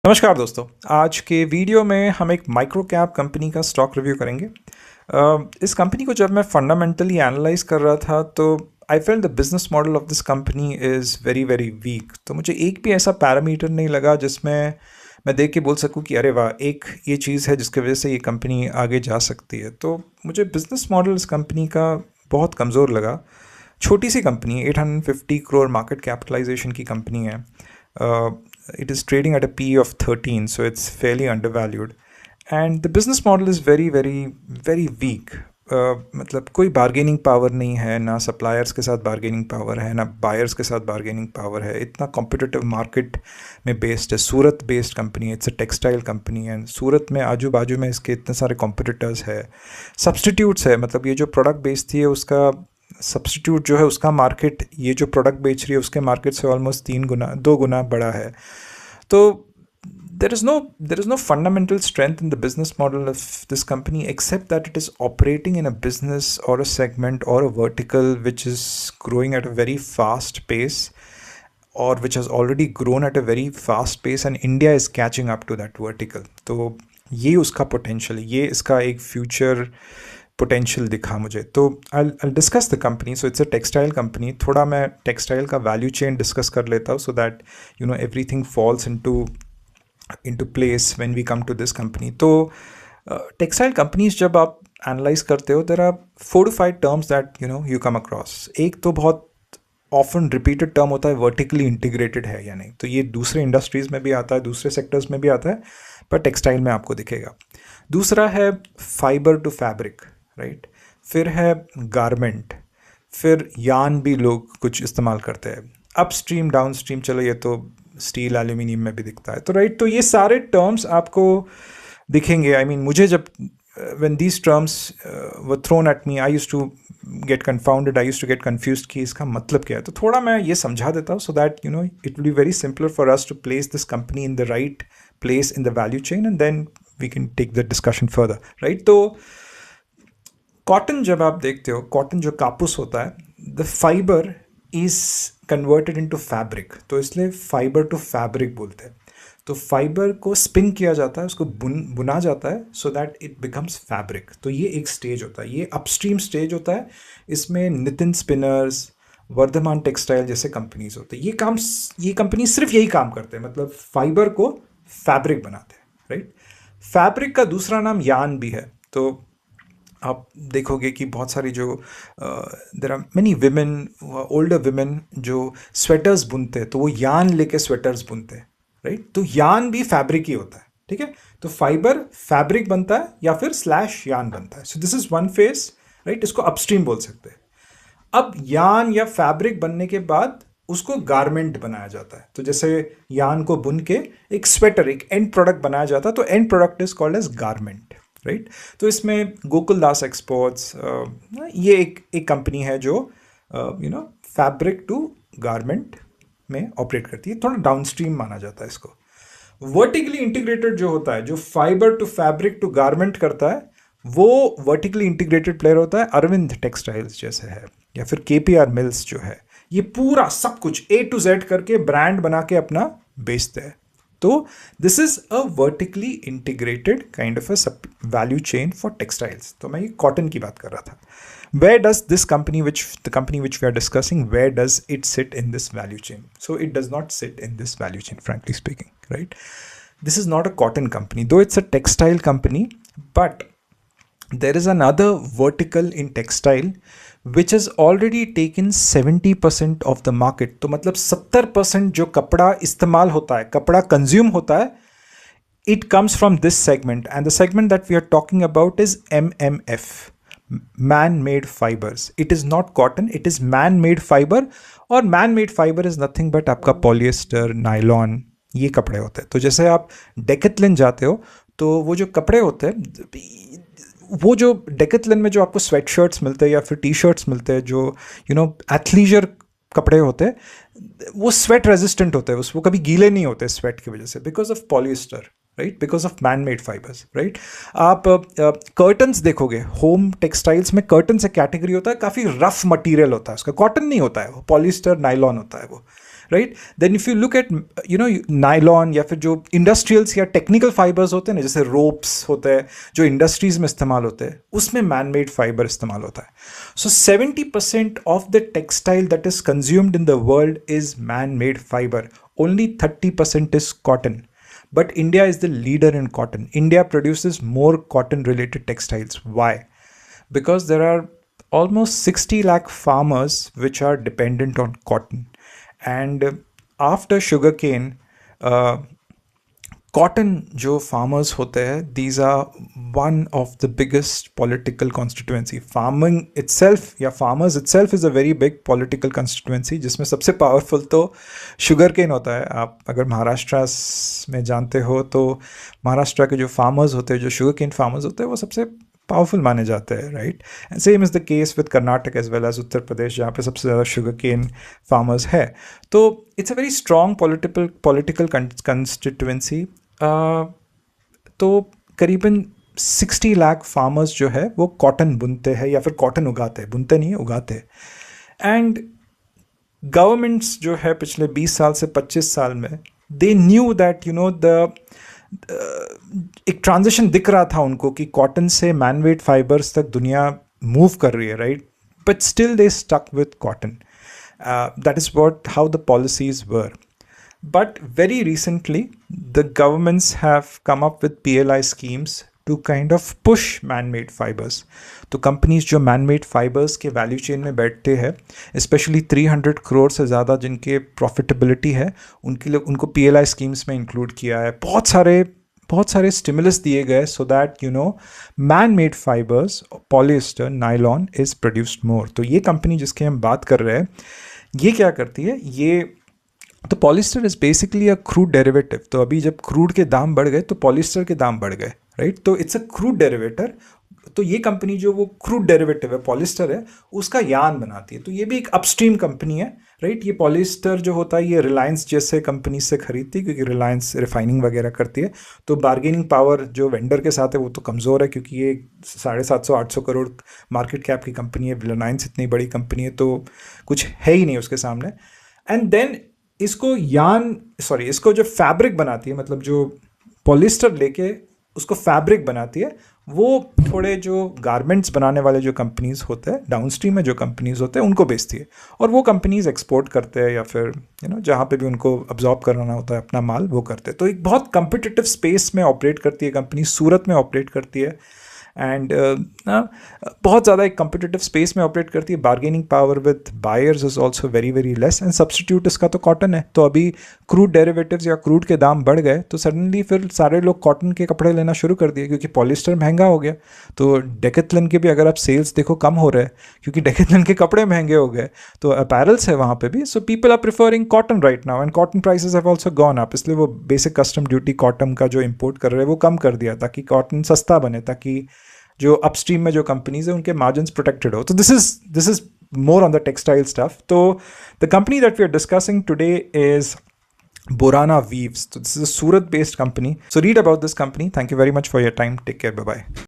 नमस्कार दोस्तों। आज के वीडियो में हम एक माइक्रो कैप कंपनी का स्टॉक रिव्यू करेंगे। इस कंपनी को जब मैं फंडामेंटली एनालाइज कर रहा था तो I felt the business model of this company is very very weak. तो मुझे एक भी ऐसा पैरामीटर नहीं लगा जिसमें मैं देख के बोल सकूं कि अरे वाह, एक ये चीज़ है जिसकी वजह से ये कंपनी आगे जा सकती है। तो मुझे बिजनेस मॉडल इस कंपनी का बहुत कमज़ोर लगा। छोटी सी कंपनी, 850 करोड़ मार्केट कैपिटलाइजेशन की कंपनी है। It is trading at a PE of 13, so it's fairly undervalued. And the business model is very, very, very weak. मतलब कोई बार्गेनिंग पावर नहीं है, ना सप्लायर्स के साथ बार्गेनिंग पावर है, ना बायर्स के साथ बार्गेनिंग पावर है। इतना कॉम्पिटिटिव मार्केट में बेस्ड है। सूरत बेस्ड कंपनी है, इट्स अ टेक्सटाइल कंपनी है। सूरत में आजू बाजू में इसके इतने सारे कॉम्पिटिटर्स है, सब्सटीट्यूट्स है। मतलब ये जो प्रोडक्ट बेचती है उसका सब्सटीट्यूट जो है उसका मार्केट, ये जो प्रोडक्ट बेच रही है उसके मार्केट से ऑलमोस्ट 2 गुना बड़ा है। तो there is no fundamental strength in the business model of this company except that it is operating in a business or a segment or a vertical which is growing at a very fast pace, or which has already grown at a very fast pace and India is catching up to that vertical. तो ये उसका potential है, ये इसका एक future potential दिखा मुझे। तो I discuss the company. So it's a textile company. थोड़ा मैं टेक्सटाइल का वैल्यू चेन डिस्कस कर लेता हूँ so that everything falls into place when we come to this company. तो टेक्सटाइल कंपनीज जब आप एनालाइज करते हो, there are 4 to 5 terms that you come across. एक तो बहुत ऑफन रिपीटेड टर्म होता है, वर्टिकली इंटीग्रेटेड है या नहीं। तो ये दूसरे इंडस्ट्रीज में भी आता है, दूसरे सेक्टर्स में भी आता है, पर टेक्सटाइल में आपको दिखेगा। दूसरा है फाइबर टू फैब्रिक, राइट। फिर है गारमेंट, फिर यान भी लोग कुछ इस्तेमाल करते हैं। अपस्ट्रीम डाउन स्ट्रीम, चलो ये तो स्टील एल्यूमिनियम में भी दिखता है। तो राइट, तो ये सारे टर्म्स आपको दिखेंगे। आई मीन मुझे जब when these terms were thrown at me, I used to get confounded, I used to get confused कि इसका मतलब क्या है। तो थोड़ा मैं ये समझा देता हूँ so that it will be very simpler for us to place this company in the right place in the value chain and then we can take the discussion further, right? तो कॉटन जब आप देखते हो, cotton जो कापूस होता है, the fibre is converted into fabric, तो इसलिए फाइबर टू फैब्रिक बोलते हैं। तो फाइबर को स्पिन किया जाता है, उसको बुना जाता है so that it becomes fabric. तो ये एक स्टेज होता है, ये अपस्ट्रीम स्टेज होता है। इसमें नितिन स्पिनर्स, वर्धमान टेक्सटाइल जैसे कंपनीज होते हैं। ये कंपनी सिर्फ यही काम करते हैं, मतलब फाइबर को फैब्रिक बनाते हैं, राइट। फैब्रिक का दूसरा नाम यान भी है। तो आप देखोगे कि बहुत सारी जो there are many women, older women जो स्वेटर्स बुनते हैं, तो वो यान लेके स्वेटर्स बुनते हैं, राइट। तो यान भी फैब्रिक ही होता है, ठीक है। तो फाइबर फैब्रिक बनता है या फिर स्लैश यान बनता है। So this is one face, right. इसको अपस्ट्रीम बोल सकते हैं। अब यान या फैब्रिक बनने के बाद उसको गारमेंट बनाया जाता है। तो जैसे यान को बुन के एक स्वेटर, एक एंड प्रोडक्ट बनाया जाता है, तो end product is called as garment, right. तो इसमें गोकुल दास एक्सपोर्ट्स, ये एक कंपनी है जो फैब्रिक टू गारमेंट में ऑपरेट करती है। थोड़ा डाउनस्ट्रीम माना जाता है इसको। वर्टिकली इंटीग्रेटेड जो होता है, जो fibre to fabric to garment करता है, वो वर्टिकली इंटीग्रेटेड प्लेयर होता है। अरविंद टेक्सटाइल्स जैसे है, या फिर KPR मिल्स जो है, ये पूरा सब कुछ A to Z करके ब्रांड बना के अपना बेचते हैं। तो this is a vertically integrated kind of a value chain for textiles. तो मैं ये कॉटन की बात कर रहा था। Where does this company, the company which we are discussing, where does it sit in this value chain? So it does not sit in this value chain, frankly speaking, right? This is not a cotton company, though it's a textile company, but there is another vertical in textile which has already taken 70% of the market. तो मतलब 70% जो कपड़ा इस्तेमाल होता है, कपड़ा consume होता है, it comes from this segment, and the segment that we are talking about is MMF, man-made fibers. It is not cotton, it is man-made fiber, और man-made fiber is nothing but आपका polyester, nylon, ये कपड़े होते हैं। तो जैसे आप डेकेथलन जाते हो, तो वो जो कपड़े होते हैं, वो जो डेकेथलन में जो आपको स्वेट शर्ट्स मिलते हैं या फिर टी शर्ट्स मिलते हैं, जो एथलीजर कपड़े होते हैं, वो स्वेट रेजिस्टेंट होते हैं, वो कभी गीले नहीं होते स्वेट की वजह से, because of polyester, right, because of man made fibres, right. आप कर्टन्स देखोगे, होम टेक्सटाइल्स में कर्टन्स एक कैटेगरी होता है, काफ़ी रफ मटेरियल होता है उसका, कॉटन नहीं होता है वो, पॉलिएस्टर नाइलॉन होता है वो, right. Then if you look at nylon या फिर जो इंडस्ट्रियल्स या टेक्निकल फाइबर्स होते हैं ना, जैसे रोप्स होते हैं जो इंडस्ट्रीज में इस्तेमाल होते हैं, उसमें मैन मेड फाइबर इस्तेमाल होता है. सो 70% of the textile that is consumed in the world is man made fibre. Only 30% is cotton. But India is the leader in cotton. India produces more cotton related textiles. Why? Because there are almost 60 lakh farmers which are dependent on cotton. And after sugarcane, cotton जो farmers होते हैं, these are one of the biggest political constituency. Farming itself या farmers itself is a very big political constituency, जिसमें सबसे powerful तो sugar cane होता है. आप अगर महाराष्ट्र में जानते हो तो महाराष्ट्र के जो फार्मर्स होते हैं, जो शुगर केन फार्मर्स होते हैं, वो सबसे पावरफुल माने जाते हैं, right. And same is the case with Karnataka as well as Uttar Pradesh, जहाँ पे सबसे ज़्यादा शुगर केन फार्मर्स है. तो it's a very strong political constituency. तो करीबन 60 लाख फार्मर्स जो है वो कॉटन बुनते हैं या फिर कॉटन उगाते हैं, बुनते नहीं उगाते. एंड गवर्नमेंट्स जो है पिछले 20 साल से 25 साल में, दे न्यू दैट एक ट्रांजिशन दिख रहा था उनको कि कॉटन से मैनमेड फाइबर्स तक दुनिया मूव कर रही है, right. But still they stuck with cotton. That is how the policies were. But very recently, the governments have come up with PLI schemes to kind of push man-made fibers. तो companies जो man-made fibers के value chain में बैठते हैं, specially 300 crore से ज़्यादा जिनके profitability है, उनके लिए उनको PLI स्कीम्स में इंक्लूड किया है. बहुत सारे स्टिमुलस दिए गए so that man-made fibers, polyester, nylon is produced more. तो ये कंपनी जिसकी हम बात कर रहे हैं, ये क्या करती है, तो polyester is basically a crude derivative. तो अभी जब क्रूड के दाम बढ़ गए तो पॉलिस्टर के दाम बढ़ गए, राइट. तो इट्स अ क्रूड डेरिवेटर. तो ये कंपनी जो वो क्रूड डेरिवेटिव है, पॉलिस्टर है, उसका यार्न बनाती है. तो ये भी एक अपस्ट्रीम कंपनी है, राइट. ये पॉलिस्टर जो होता है ये रिलायंस जैसे कंपनी से खरीदती है, क्योंकि रिलायंस रिफाइनिंग वगैरह करती है. तो बार्गेनिंग पावर जो वेंडर के साथ है वो तो कमज़ोर है, क्योंकि ये 750-800 करोड़ मार्केट कैप की कंपनी है. रिलायंस इतनी बड़ी कंपनी है तो कुछ है ही नहीं उसके सामने. एंड देन इसको जो फैब्रिक बनाती है, मतलब जो पॉलिस्टर लेके उसको फैब्रिक बनाती है, वो थोड़े जो गारमेंट्स बनाने वाले जो कंपनीज होते हैं, डाउनस्ट्रीम में जो कंपनीज होते हैं, उनको बेचती है. और वो कंपनीज एक्सपोर्ट करते हैं या फिर जहाँ पे भी उनको अब्जॉर्ब कराना होता है अपना माल, वो करते हैं. तो एक बहुत कंपिटिटिव स्पेस में ऑपरेट करती है कंपनी, सूरत में ऑपरेट करती है. एंड बहुत ज़्यादा एक कम्पिटिटिव स्पेस में ऑपरेट करती है. Bargaining power with buyers is also very very less. And substitute इसका तो कॉटन है. तो अभी क्रूड डेरिवेटिव्स या क्रूड के दाम बढ़ गए तो सडनली फिर सारे लोग कॉटन के कपड़े लेना शुरू कर दिए, क्योंकि पॉलिस्टर महंगा हो गया. तो डेकेथलन के भी अगर आप सेल्स देखो कम हो रहे हैं, क्योंकि डेकेथलन के कपड़े महंगे हो गए. तो अपैरल्स है वहाँ पे भी. So people are preferring cotton right now, and cotton prices have also gone up. इसलिए वो बेसिक कस्टम ड्यूटी कॉटन का जो इम्पोर्ट कर रहे हैं वो कम कर दिया, ताकि कॉटन सस्ता बने, ताकि जो अपस्ट्रीम में जो कंपनीज है उनके मार्जिन्स प्रोटेक्टेड हो. तो this is more on the textile stuff. तो the company that we are discussing today is Borana Weaves. So this is a Surat based company. So read about this company. Thank you very much for your time. Take care. Bye bye.